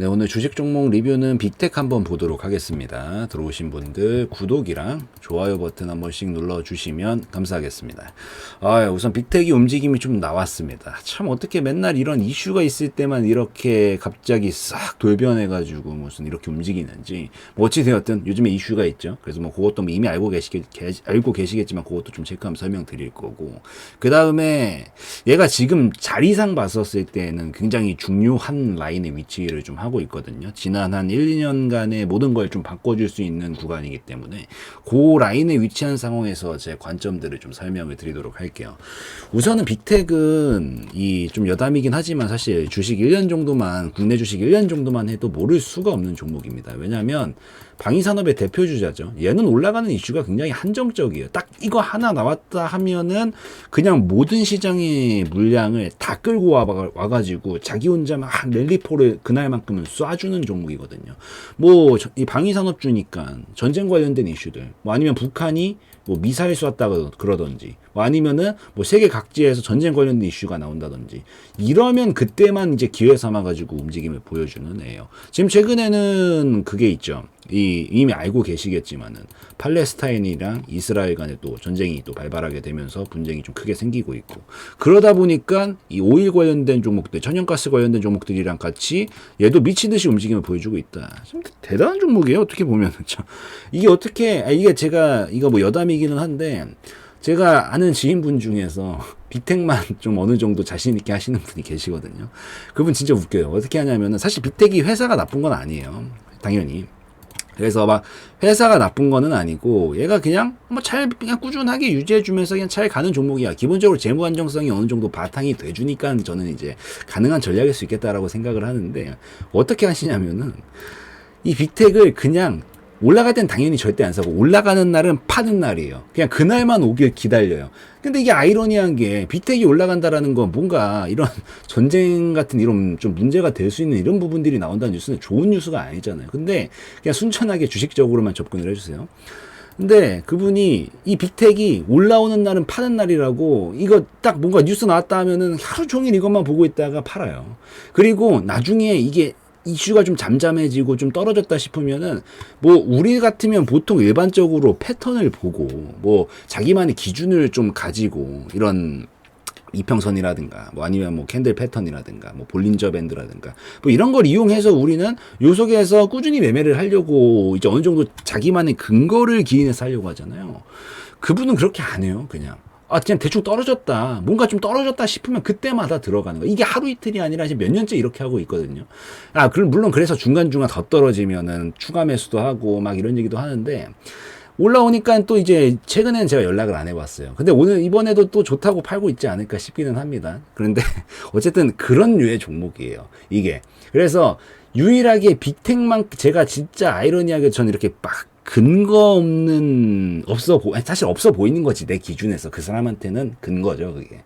네, 오늘 주식 종목 리뷰는 빅텍 한번 보도록 하겠습니다. 들어오신 분들 구독이랑 좋아요 버튼 한 번씩 눌러주시면 감사하겠습니다. 우선 빅텍이 움직임이 좀 나왔습니다. 참 어떻게 맨날 이런 이슈가 있을 때만 이렇게 갑자기 싹 돌변해가지고 무슨 이렇게 움직이는지 뭐 어찌되었든 요즘에 이슈가 있죠. 그래서 뭐 그것도 뭐 이미 알고 계시겠지만 그것도 좀 체크하면 설명드릴 거고, 그 다음에 얘가 지금 자리상 봤었을 때는 굉장히 중요한 라인의 위치를 좀 하고 있거든요. 지난 한 1, 2년간의 모든 걸 좀 바꿔줄 수 있는 구간이기 때문에 그 라인에 위치한 상황에서 제 관점들을 좀 설명을 드리도록 할게요. 우선은 빅텍은 이 좀 여담이긴 하지만 사실 주식 1년 정도만, 국내 주식 1년 정도만 해도 모를 수가 없는 종목입니다. 왜냐하면 방위산업의 대표주자죠. 얘는 올라가는 이슈가 굉장히 한정적이에요. 딱 이거 하나 나왔다 하면은 그냥 모든 시장의 물량을 다 끌고 와가지고 자기 혼자 막 랠리포를 그날만큼은 쏴주는 종목이거든요. 뭐 이 방위산업주니까 전쟁 관련된 이슈들, 뭐 아니면 북한이 뭐 미사일 쐈다가 그러던지, 뭐 아니면은 뭐 세계 각지에서 전쟁 관련된 이슈가 나온다든지, 이러면 그때만 이제 기회 삼아가지고 움직임을 보여주는 애예요. 지금 최근에는 그게 있죠. 이미 알고 계시겠지만은 팔레스타인이랑 이스라엘 간에 또 전쟁이 또 발발하게 되면서 분쟁이 좀 크게 생기고 있고, 그러다 보니까 이 오일 관련된 종목들, 천연가스 관련된 종목들이랑 같이 얘도 미치듯이 움직임을 보여주고 있다. 참 대단한 종목이에요. 어떻게 보면은 참 이게 어떻게 이게 제가 이거 뭐 여담이기는 한데, 제가 아는 지인분 중에서 빅텍만 좀 어느 정도 자신 있게 하시는 분이 계시거든요. 그분 진짜 웃겨요. 어떻게 하냐면은 사실 빅텍이 회사가 나쁜 건 아니에요. 당연히. 그래서 막 회사가 나쁜 거는 아니고 얘가 그냥 뭐 잘 그냥 꾸준하게 유지해주면서 그냥 잘 가는 종목이야. 기본적으로 재무 안정성이 어느 정도 바탕이 돼주니까 저는 이제 가능한 전략일 수 있겠다라고 생각을 하는데, 어떻게 하시냐면은 이 빅텍을 그냥 올라갈 땐 당연히 절대 안 사고 올라가는 날은 파는 날이에요. 그냥 그날만 오길 기다려요. 근데 이게 아이러니한 게 빅텍이 올라간다라는 건 뭔가 이런 전쟁 같은 이런 좀 문제가 될 수 있는 이런 부분들이 나온다는 뉴스는 좋은 뉴스가 아니잖아요. 근데 그냥 순천하게 주식적으로만 접근을 해주세요. 근데 그분이 이 빅텍이 올라오는 날은 파는 날이라고, 이거 딱 뭔가 뉴스 나왔다 하면은 하루 종일 이것만 보고 있다가 팔아요. 그리고 나중에 이게 이슈가 좀 잠잠해지고 좀 떨어졌다 싶으면은 뭐 우리 같으면 보통 일반적으로 패턴을 보고 뭐 자기만의 기준을 좀 가지고 이런 이평선이라든가 뭐 아니면 뭐 캔들 패턴이라든가 뭐 볼린저 밴드라든가 뭐 이런 걸 이용해서 우리는 요 속에서 꾸준히 매매를 하려고 이제 어느 정도 자기만의 근거를 기인해서 하려고 하잖아요. 그분은 그렇게 안 해요. 그냥 그냥 대충 떨어졌다, 뭔가 좀 떨어졌다 싶으면 그때마다 들어가는 거. 이게 하루 이틀이 아니라 이제 몇 년째 이렇게 하고 있거든요. 그럼 물론 그래서 중간중간 더 떨어지면은 추가 매수도 하고 막 이런 얘기도 하는데, 올라오니까 또 이제 최근에는 제가 연락을 안 해봤어요. 근데 이번에도 또 좋다고 팔고 있지 않을까 싶기는 합니다. 그런데 어쨌든 그런 류의 종목이에요, 이게. 그래서 유일하게 빅텍만 제가 진짜 아이러니하게 저는 이렇게 막 근거 없는, 사실 없어 보이는 거지, 내 기준에서. 그 사람한테는 근거죠, 그게.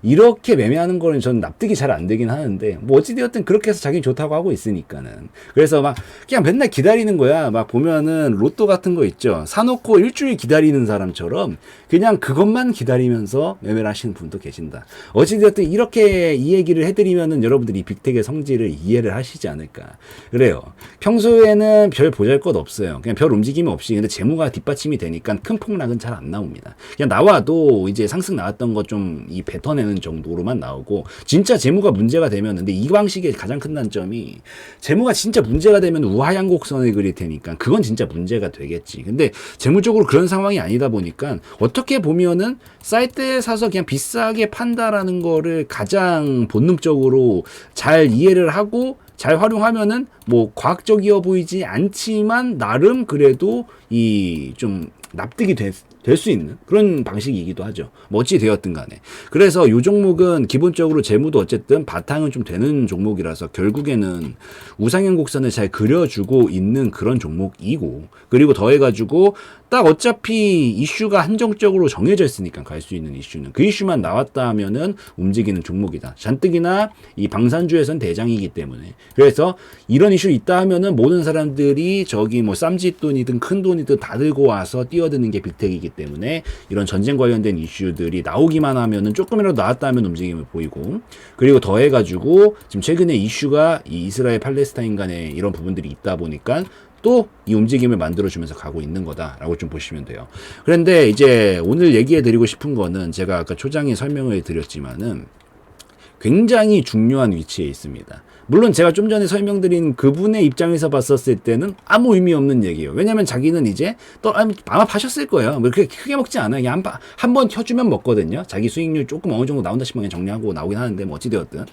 이렇게 매매하는 거는 저는 납득이 잘 안 되긴 하는데, 뭐 어찌되었든 그렇게 해서 자기는 좋다고 하고 있으니까는. 그래서 막 그냥 맨날 기다리는 거야. 막 보면은 로또 같은 거 있죠. 사놓고 일주일 기다리는 사람처럼 그냥 그것만 기다리면서 매매를 하시는 분도 계신다. 어찌되었든 이렇게 이 얘기를 해드리면은 여러분들이 빅텍의 성질을 이해를 하시지 않을까. 그래요. 평소에는 별 보잘것 없어요. 그냥 별 움직임 없이. 근데 재무가 뒷받침이 되니까 큰 폭락은 잘 안 나옵니다. 그냥 나와도 이제 상승 나왔던 거 좀 이 뱉어내는 정도로만 나오고, 진짜 재무가 문제가 되면, 근데 이 방식의 가장 큰 단점이 재무가 진짜 문제가 되면 우하향곡선을 그릴 테니까 그건 진짜 문제가 되겠지. 근데 재무적으로 그런 상황이 아니다 보니까 어떻게 보면은 쌀 때 사서 그냥 비싸게 판다라는 거를 가장 본능적으로 잘 이해를 하고 잘 활용하면은 뭐 과학적이어 보이지 않지만 나름 그래도 이 좀 납득이 될 수 있는 그런 방식이기도 하죠. 뭐 어찌 되었든 간에. 그래서 이 종목은 기본적으로 재무도 어쨌든 바탕은 좀 되는 종목이라서 결국에는 우상향 곡선을 잘 그려주고 있는 그런 종목이고, 그리고 더해가지고 딱 어차피 이슈가 한정적으로 정해져 있으니까 갈 수 있는 이슈는 그 이슈만 나왔다 하면은 움직이는 종목이다. 잔뜩이나 이 방산주에선 대장이기 때문에. 그래서 이런 이슈 있다 하면은 모든 사람들이 저기 뭐 쌈짓돈이든 큰 돈이든 다 들고 와서 뛰어드는 게 빅텍이기 때문에 이런 전쟁 관련된 이슈들이 나오기만 하면은 조금이라도 나왔다 하면 움직임을 보이고, 그리고 더해가지고 지금 최근에 이슈가 이 이스라엘 팔레스타인 간에 이런 부분들이 있다 보니까 또 이 움직임을 만들어주면서 가고 있는 거다라고 좀 보시면 돼요. 그런데 이제 오늘 얘기해 드리고 싶은 거는 제가 아까 초장에 설명을 드렸지만은 굉장히 중요한 위치에 있습니다. 물론 제가 좀 전에 설명드린 그분의 입장에서 봤었을 때는 아무 의미 없는 얘기예요. 왜냐면 자기는 이제 또 아마 파셨을 거예요. 뭐 그렇게 크게 먹지 않아요. 그냥 한 번 켜주면 먹거든요. 자기 수익률 조금 어느 정도 나온다 싶으면 그냥 정리하고 나오긴 하는데 뭐 어찌되었든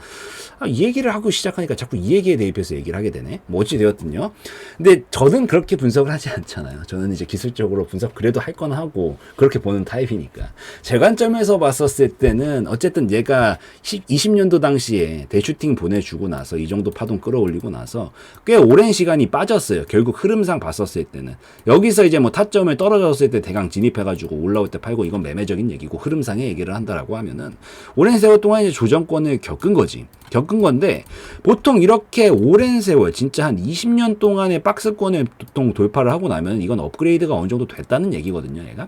이 얘기를 하고 시작하니까 자꾸 이 얘기에 대입해서 얘기를 하게 되네. 뭐 어찌되었든요. 근데 저는 그렇게 분석을 하지 않잖아요. 저는 이제 기술적으로 분석 그래도 할 건 하고 그렇게 보는 타입이니까. 제 관점에서 봤었을 때는 어쨌든 얘가 20년도 당시에 대슈팅 보내주고 나서 이 정도 파동 끌어올리고 나서 꽤 오랜 시간이 빠졌어요. 결국 흐름상 봤었을 때는. 여기서 이제 뭐 타점을 떨어졌을 때 대강 진입해가지고 올라올 때 팔고 이건 매매적인 얘기고 흐름상의 얘기를 한다라고 하면은 오랜 세월 동안 이제 조정권을 겪은 거지. 겪은 건데 보통 이렇게 오랜 세월 진짜 한 20년 동안의 박스권을 보통 돌파를 하고 나면 이건 업그레이드가 어느 정도 됐다는 얘기거든요. 얘가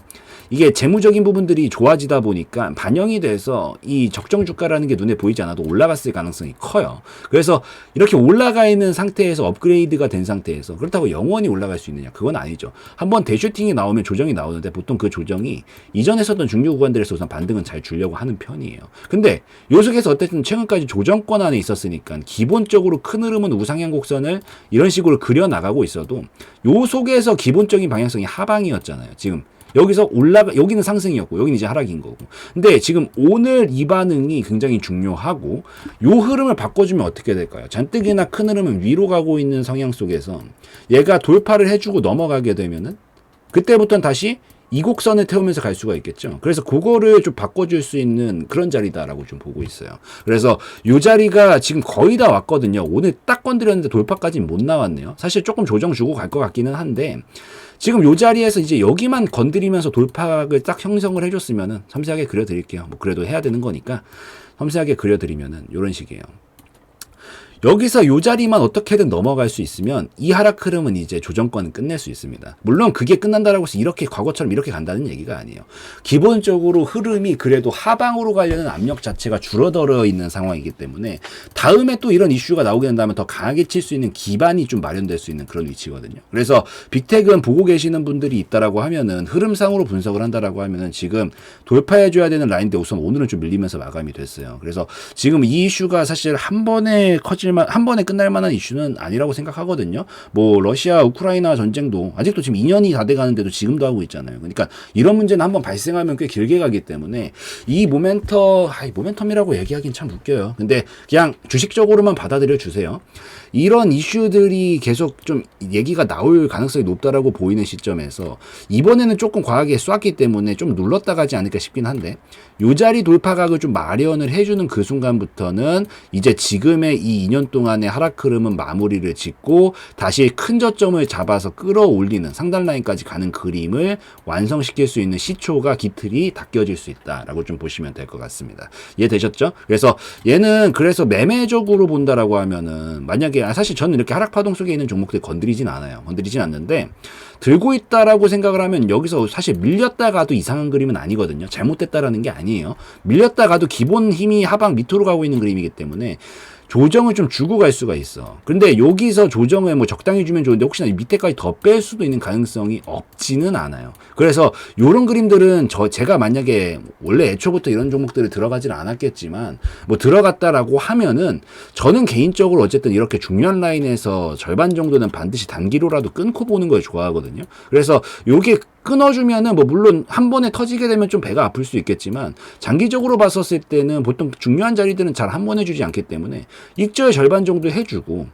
이게 재무적인 부분들이 좋아지다 보니까 반영이 돼서 이 적정 주가라는 게 눈에 보이지 않아도 올라갔을 가능성이 커요. 그래서 이렇게 올라가 있는 상태에서 업그레이드가 된 상태에서 그렇다고 영원히 올라갈 수 있느냐? 그건 아니죠. 한번 대슈팅이 나오면 조정이 나오는데 보통 그 조정이 이전에 썼던 중요 구간들에서 우선 반등은 잘 주려고 하는 편이에요. 근데 요 속에서 어쨌든 최근까지 조정권 안에 있었으니까 기본적으로 큰 흐름은 우상향 곡선을 이런 식으로 그려 나가고 있어도 요 속에서 기본적인 방향성이 하방이었잖아요. 지금 여기서 여기는 상승이었고, 여기는 이제 하락인 거고. 근데 지금 오늘 이 반응이 굉장히 중요하고, 요 흐름을 바꿔주면 어떻게 될까요? 잔뜩이나 큰 흐름은 위로 가고 있는 성향 속에서 얘가 돌파를 해주고 넘어가게 되면은, 그때부터는 다시 이 곡선을 태우면서 갈 수가 있겠죠. 그래서 그거를 좀 바꿔줄 수 있는 그런 자리다라고 좀 보고 있어요. 그래서 이 자리가 지금 거의 다 왔거든요. 오늘 딱 건드렸는데 돌파까지는 못 나왔네요. 사실 조금 조정 주고 갈 것 같기는 한데 지금 이 자리에서 이제 여기만 건드리면서 돌파를 딱 형성을 해줬으면은 섬세하게 그려드릴게요. 뭐 그래도 해야 되는 거니까 섬세하게 그려드리면은 이런 식이에요. 여기서 요 자리만 어떻게든 넘어갈 수 있으면 이 하락 흐름은 이제 조정권은 끝낼 수 있습니다. 물론 그게 끝난다라고 해서 이렇게 과거처럼 이렇게 간다는 얘기가 아니에요. 기본적으로 흐름이 그래도 하방으로 가려는 압력 자체가 줄어들어 있는 상황이기 때문에 다음에 또 이런 이슈가 나오게 된다면 더 강하게 칠 수 있는 기반이 좀 마련될 수 있는 그런 위치거든요. 그래서 빅텍은 보고 계시는 분들이 있다라고 하면은 흐름상으로 분석을 한다라고 하면은 지금 돌파해줘야 되는 라인인데 우선 오늘은 좀 밀리면서 마감이 됐어요. 그래서 지금 이 이슈가 사실 한 번에 끝날 만한 이슈는 아니라고 생각하거든요. 뭐 러시아 우크라이나 전쟁도 아직도 지금 2년이 다 돼가는데도 지금도 하고 있잖아요. 그러니까 이런 문제는 한번 발생하면 꽤 길게 가기 때문에 이 모멘텀이라고 얘기하긴 참 웃겨요. 근데 그냥 주식적으로만 받아들여 주세요. 이런 이슈들이 계속 좀 얘기가 나올 가능성이 높다라고 보이는 시점에서 이번에는 조금 과하게 쐈기 때문에 좀 눌렀다 가지 않을까 싶긴 한데 요 자리 돌파각을 좀 마련을 해주는 그 순간부터는 이제 지금의 이 2년 동안의 하락 흐름은 마무리를 짓고 다시 큰 저점을 잡아서 끌어올리는 상단 라인까지 가는 그림을 완성시킬 수 있는 시초가 기틀이 닦여질 수 있다라고 좀 보시면 될 것 같습니다. 이해되셨죠? 그래서 얘는 그래서 매매적으로 본다라고 하면은 만약에 사실 저는 이렇게 하락 파동 속에 있는 종목들 건드리진 않아요. 건드리진 않는데 들고 있다라고 생각을 하면 여기서 사실 밀렸다가도 이상한 그림은 아니거든요. 잘못됐다라는 게 아니에요. 밀렸다가도 기본 힘이 하방 밑으로 가고 있는 그림이기 때문에 조정을 좀 주고 갈 수가 있어. 근데 여기서 조정을 뭐 적당히 주면 좋은데 혹시나 밑에까지 더 뺄 수도 있는 가능성이 없지는 않아요. 그래서 요런 그림들은 제가 만약에 원래 애초부터 이런 종목들을 들어가지는 않았겠지만 뭐 들어갔다라고 하면은 저는 개인적으로 어쨌든 이렇게 중요한 라인에서 절반 정도는 반드시 단기로라도 끊고 보는 걸 좋아하거든요. 그래서 요게 끊어주면은 뭐 물론 한 번에 터지게 되면 좀 배가 아플 수 있겠지만 장기적으로 봤었을 때는 보통 중요한 자리들은 잘 한 번에 주지 않기 때문에 익절 절반 정도 해주고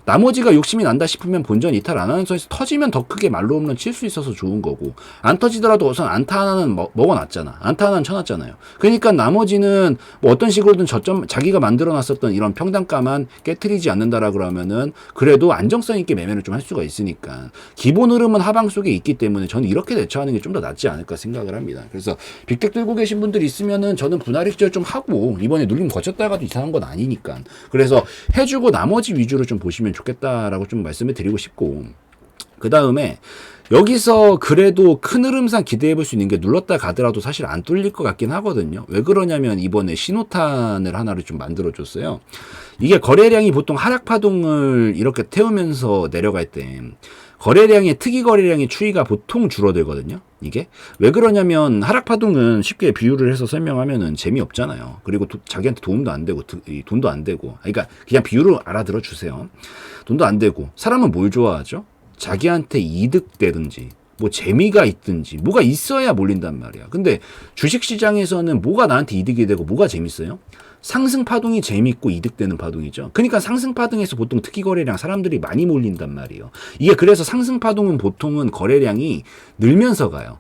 나머지가 욕심이 난다 싶으면 본전 이탈 안 하는 선에서 터지면 더 크게 말로 홈런 칠 수 있어서 좋은 거고 안 터지더라도 우선 안타 하나는 먹어놨잖아. 안타 하나는 쳐놨잖아요. 그러니까 나머지는 뭐 어떤 식으로든 저점 자기가 만들어놨었던 이런 평단가만 깨트리지 않는다라 그러면은 그래도 안정성 있게 매매를 좀 할 수가 있으니까 기본 흐름은 하방 속에 있기 때문에 저는 이렇게 대처하는 게 좀 더 낫지 않을까 생각을 합니다. 그래서 빅텍 들고 계신 분들 있으면은 저는 분할 익절 좀 하고 이번에 눌림 거쳤다가도 이상한 건 아니니까 그래서 해주고 나머지 위주로 좀 보시면 좋겠다라고 좀 말씀을 드리고 싶고 그 다음에 여기서 그래도 큰 흐름상 기대해 볼 수 있는 게 눌렀다 가더라도 사실 안 뚫릴 것 같긴 하거든요. 왜 그러냐면 이번에 신호탄을 하나를 좀 만들어 줬어요. 이게 거래량이 보통 하락 파동을 이렇게 태우면서 내려갈 때 거래량의 특이 거래량의 추이가 보통 줄어들거든요. 이게 왜 그러냐면 하락 파동은 쉽게 비유를 해서 설명하면은 재미없잖아요. 그리고 자기한테 도움도 안 되고 돈도 안 되고, 그러니까 그냥 비유를 알아들어 주세요. 돈도 안 되고 사람은 뭘 좋아하죠? 자기한테 이득되든지 뭐 재미가 있든지 뭐가 있어야 몰린단 말이야. 근데 주식시장에서는 뭐가 나한테 이득이 되고 뭐가 재밌어요? 상승 파동이 재밌고 이득되는 파동이죠. 그러니까 상승 파동에서 보통 특히 거래량 사람들이 많이 몰린단 말이에요. 이게 그래서 상승 파동은 보통은 거래량이 늘면서 가요.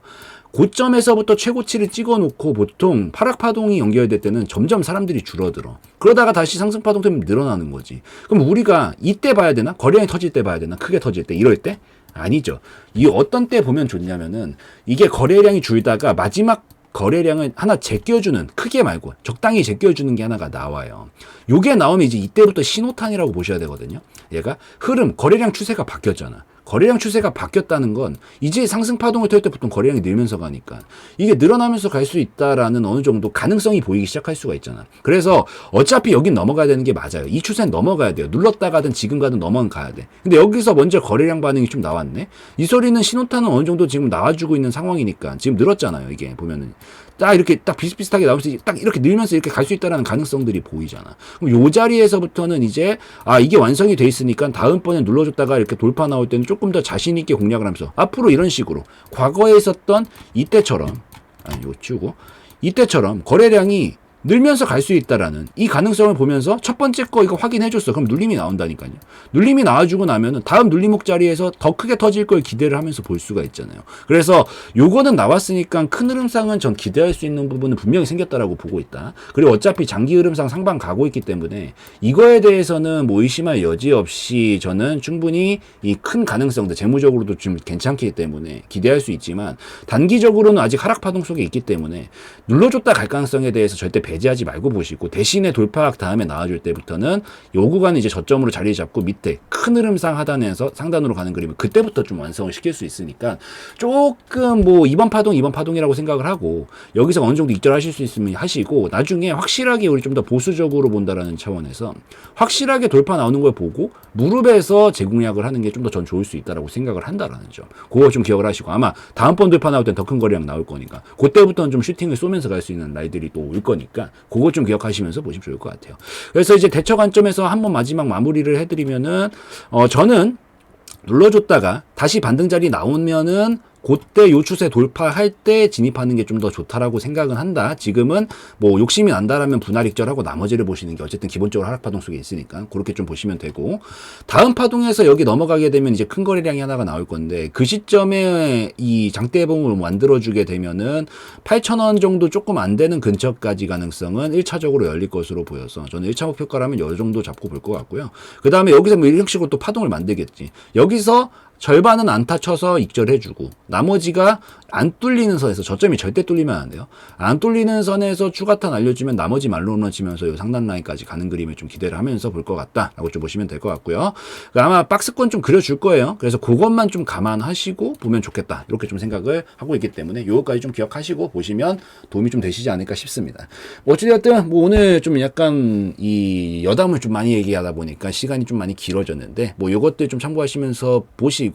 고점에서부터 최고치를 찍어놓고 보통 하락 파동이 연결될 때는 점점 사람들이 줄어들어. 그러다가 다시 상승 파동 때문에 늘어나는 거지. 그럼 우리가 이때 봐야 되나? 거래량이 터질 때 봐야 되나? 크게 터질 때? 이럴 때? 아니죠. 이 어떤 때 보면 좋냐면은 이게 거래량이 줄다가 마지막 거래량을 하나 제껴주는, 크게 말고 적당히 제껴주는 게 하나가 나와요. 요게 나오면 이제 이때부터 신호탄이라고 보셔야 되거든요. 얘가 흐름, 거래량 추세가 바뀌었잖아. 거래량 추세가 바뀌었다는 건 이제 상승 파동을 탈 때 보통 거래량이 늘면서 가니까 이게 늘어나면서 갈 수 있다라는 어느 정도 가능성이 보이기 시작할 수가 있잖아. 그래서 어차피 여긴 넘어가야 되는 게 맞아요. 이 추세는 넘어가야 돼요. 눌렀다 가든 지금 가든 넘어가야 돼. 근데 여기서 먼저 거래량 반응이 좀 나왔네. 이 소리는 신호탄은 어느 정도 지금 나와주고 있는 상황이니까 지금 늘었잖아요. 이게 보면은 딱 이렇게 딱 비슷비슷하게 나올 수 딱 이렇게 늘면서 이렇게 갈 수 있다라는 가능성들이 보이잖아. 그럼 요 자리에서부터는 이제 이게 완성이 돼 있으니까 다음번에 눌러줬다가 이렇게 돌파 나올 때는 조금 더 자신 있게 공략을 하면서 앞으로 이런 식으로 과거에 있었던 이때처럼 요 치우고 이때처럼 거래량이 늘면서 갈 수 있다라는 이 가능성을 보면서 첫 번째 거 이거 확인해줬어. 그럼 눌림이 나온다니까요. 눌림이 나와주고 나면은 다음 눌림목 자리에서 더 크게 터질 걸 기대를 하면서 볼 수가 있잖아요. 그래서 요거는 나왔으니까 큰 흐름상은 전 기대할 수 있는 부분은 분명히 생겼다라고 보고 있다. 그리고 어차피 장기 흐름상 상방 가고 있기 때문에 이거에 대해서는 뭐 의심할 여지 없이 저는 충분히 이 큰 가능성들 재무적으로도 좀 괜찮기 때문에 기대할 수 있지만 단기적으로는 아직 하락 파동 속에 있기 때문에 눌러줬다 갈 가능성에 대해서 절대 배제하지 말고 보시고 대신에 돌파학 다음에 나와줄 때부터는 요 구간은 이제 저점으로 자리 잡고 밑에 큰 흐름상 하단에서 상단으로 가는 그림을 그때부터 좀 완성을 시킬 수 있으니까 조금 뭐 이번 파동이라고 생각을 하고 여기서 어느 정도 익절하실 수 있으면 하시고 나중에 확실하게 우리 좀 더 보수적으로 본다라는 차원에서 확실하게 돌파 나오는 걸 보고 무릎에서 재공략을 하는 게 좀 더 전 좋을 수 있다라고 생각을 한다라는 점. 그거 좀 기억을 하시고 아마 다음번 돌파 나올 땐 더 큰 거래량 나올 거니까 그때부터는 좀 슈팅을 쏘면서 갈 수 있는 날들이 또 올 거니까 그거 좀 기억하시면서 보시면 좋을 것 같아요. 그래서 이제 대처 관점에서 한번 마지막 마무리를 해드리면은 저는 눌러줬다가 다시 반등 자리 나오면은 그때 요 추세 돌파할 때 진입하는 게 좀 더 좋다라고 생각은 한다. 지금은 뭐 욕심이 난다라면 분할 익절하고 나머지를 보시는 게 어쨌든 기본적으로 하락 파동 속에 있으니까 그렇게 좀 보시면 되고 다음 파동에서 여기 넘어가게 되면 이제 큰 거래량이 하나가 나올 건데 그 시점에 이 장대봉을 만들어주게 되면은 8,000원 정도 조금 안 되는 근처까지 가능성은 1차적으로 열릴 것으로 보여서 저는 1차 목표가라면 이 정도 잡고 볼 것 같고요. 그 다음에 여기서 뭐 이런 식으로 또 파동을 만들겠지. 여기서 절반은 안타 쳐서 익절해주고 나머지가 안 뚫리는 선에서 저점이 절대 뚫리면 안 돼요. 안 뚫리는 선에서 추가탄 알려주면 나머지 말로만 치면서 요 상단 라인까지 가는 그림을 좀 기대를 하면서 볼 것 같다라고 좀 보시면 될 것 같고요. 아마 박스권 좀 그려줄 거예요. 그래서 그것만 좀 감안하시고 보면 좋겠다 이렇게 좀 생각을 하고 있기 때문에 요거까지 좀 기억하시고 보시면 도움이 좀 되시지 않을까 싶습니다. 어찌되었든 뭐 오늘 좀 약간 이 여담을 좀 많이 얘기하다 보니까 시간이 좀 많이 길어졌는데 뭐 요것들 좀 참고하시면서 보시고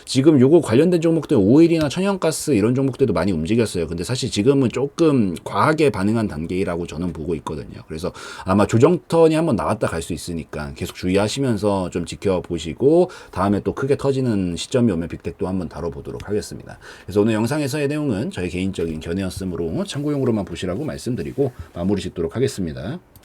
지금 요거 관련된 종목들 오일이나 천연가스 이런 종목들도 많이 움직였어요. 근데 사실 지금은 조금 과하게 반응한 단계라고 저는 보고 있거든요. 그래서 아마 조정턴이 한번 나왔다 갈 수 있으니까 계속 주의하시면서 좀 지켜보시고 다음에 또 크게 터지는 시점이 오면 빅텍도 한번 다뤄보도록 하겠습니다. 그래서 오늘 영상에서의 내용은 저의 개인적인 견해였으므로 참고용으로만 보시라고 말씀드리고 마무리 짓도록 하겠습니다.